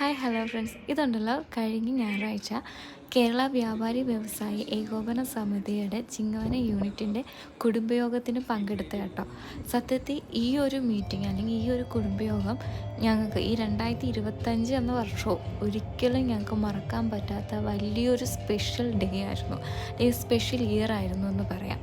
Hi hello friends, ഇതുണ്ടല്ലോ കഴിഞ്ഞ ഞായറാഴ്ച കേരള വ്യാപാരി വ്യവസായി ഏകോപന സമിതിയുടെ ചിങ്ങവന യൂണിറ്റിൻ്റെ കുടുംബയോഗത്തിന് പങ്കെടുത്ത കേട്ടോ. സത്യത്തിൽ ഈ ഒരു മീറ്റിംഗ് അല്ലെങ്കിൽ ഈ ഒരു കുടുംബയോഗം ഞങ്ങൾക്ക് ഈ 2025 എന്ന വർഷവും ഒരിക്കലും ഞങ്ങൾക്ക് മറക്കാൻ പറ്റാത്ത വലിയൊരു സ്പെഷ്യൽ ഡേ ആയിരുന്നു, സ്പെഷ്യൽ ഇയർ ആയിരുന്നു എന്ന് പറയാം.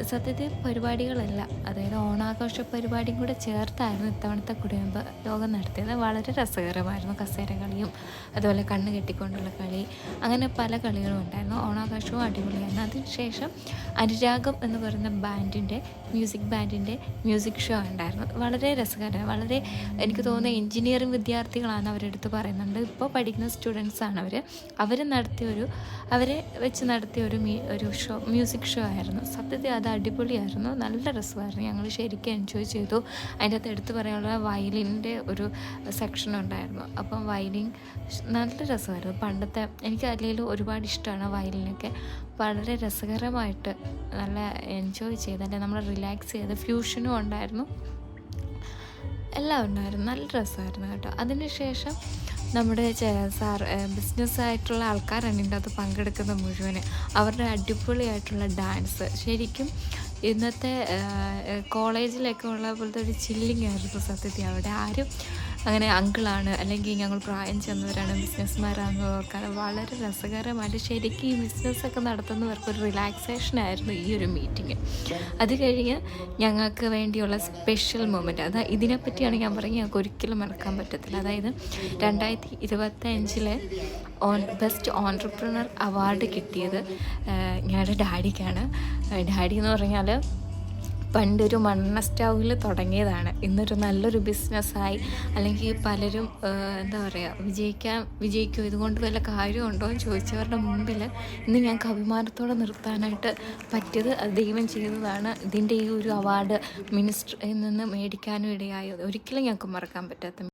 സത്യത്തിൽ പരിപാടികളല്ല, അതായത് ഓണാഘോഷ പരിപാടിയും കൂടെ ചേർത്തായിരുന്നു ഇത്തവണത്തെ കുടുംബ യോഗം നടത്തിയത്. വളരെ രസകരമായിരുന്നു. കസേര കളിയും അതുപോലെ കണ്ണ് കെട്ടിക്കൊണ്ടുള്ള കളി, അങ്ങനെ പല കളികളും ഉണ്ടായിരുന്നു. ഓണാഘോഷവും അടിപൊളിയായിരുന്നു. അതിനുശേഷം അനുരാഗം എന്ന് പറയുന്ന മ്യൂസിക് ബാൻഡിൻ്റെ മ്യൂസിക് ഷോ ഉണ്ടായിരുന്നു. വളരെ രസകരം. വളരെ എനിക്ക് തോന്നുന്നത് എൻജിനീയറിംഗ് വിദ്യാർത്ഥികളാണ് അവരെടുത്ത് പറയുന്നുണ്ട്. ഇപ്പോൾ പഠിക്കുന്ന സ്റ്റുഡൻസാണ് അവരെ വെച്ച് നടത്തിയ ഒരു മ്യൂസിക് ഷോ ആയിരുന്നു. സത്യത്തിൽ അത് അടിപൊളിയായിരുന്നു, നല്ല രസമായിരുന്നു. ഞങ്ങൾ ശരിക്കും എൻജോയ് ചെയ്തു. അതിൻ്റെ അകത്ത് എടുത്ത് പറയാനുള്ള വയലിൻ്റെ ഒരു സെക്ഷൻ ഉണ്ടായിരുന്നു. അപ്പം വയലിൻ നല്ല രസമായിരുന്നു. പണ്ടത്തെ എനിക്ക് അല്ലെങ്കിൽ ഒരുപാട് ഇഷ്ടമാണ് വയലിനൊക്കെ. വളരെ രസകരമായിട്ട് നല്ല എൻജോയ് ചെയ്ത്, അല്ലെങ്കിൽ നമ്മൾ റിലാക്സ് ചെയ്ത്, ഫ്യൂഷനും ഉണ്ടായിരുന്നു, എല്ലാം ഉണ്ടായിരുന്നു. നല്ല രസമായിരുന്നു കേട്ടോ. അതിനുശേഷം നമ്മുടെ ബിസിനസ്സായിട്ടുള്ള ആൾക്കാരാണ് ഇതിൻ്റെ അകത്ത് പങ്കെടുക്കുന്നത് മുഴുവൻ. അവരുടെ അടിപൊളിയായിട്ടുള്ള ഡാൻസ് ശരിക്കും ഇന്നത്തെ കോളേജിലൊക്കെ ഉള്ള പോലത്തെ ഒരു ചില്ലിങ് ആയിരുന്നു സത്യത്തിൽ. അവിടെ ആരും അങ്ങനെ അങ്കിളാണ് അല്ലെങ്കിൽ ഞങ്ങൾ പ്രായം ചെന്നവരാണ് ബിസിനസ്മാരാണെന്ന് ഓർക്കാൻ വളരെ രസകരമായിട്ട് ശരിക്കും ഈ ബിസിനസ്സൊക്കെ നടത്തുന്നവർക്കൊരു റിലാക്സേഷനായിരുന്നു ഈ ഒരു മീറ്റിംഗ്. അത് കഴിഞ്ഞ് ഞങ്ങൾക്ക് വേണ്ടിയുള്ള സ്പെഷ്യൽ മൊമെൻറ്റ്, ഇതിനെപ്പറ്റിയാണ് ഞാൻ പറയുന്നത്, ഞങ്ങൾക്ക് ഒരിക്കലും മറക്കാൻ പറ്റത്തില്ല. അതായത് 2025 ബെസ്റ്റ് ഓൺട്രപ്രണർ അവാർഡ് കിട്ടിയത് ഞങ്ങളുടെ ഡാഡിക്കാണ്. ഡാഡി എന്ന് പറഞ്ഞാൽ പണ്ടൊരു മണ്ണെണ്ണ സ്റ്റൗവിൽ തുടങ്ങിയതാണ്, ഇന്നൊരു നല്ലൊരു ബിസിനസ്സായി. അല്ലെങ്കിൽ പലരും വിജയിക്കുമോ, ഇതുകൊണ്ട് വല്ല കാര്യമുണ്ടോ എന്ന് ചോദിച്ചവരുടെ മുമ്പിൽ ഇന്ന് ഞങ്ങൾക്ക് അഭിമാനത്തോടെ നിർത്താനായിട്ട് പറ്റിയത് അത് ദൈവം ചെയ്തതാണ്. ഇതിൻ്റെ ഈ ഒരു അവാർഡ് മിനിസ്റ്ററിൽ നിന്ന് മേടിക്കാനും ഇടയായത് ഒരിക്കലും ഞങ്ങൾക്ക് മറക്കാൻ പറ്റാത്ത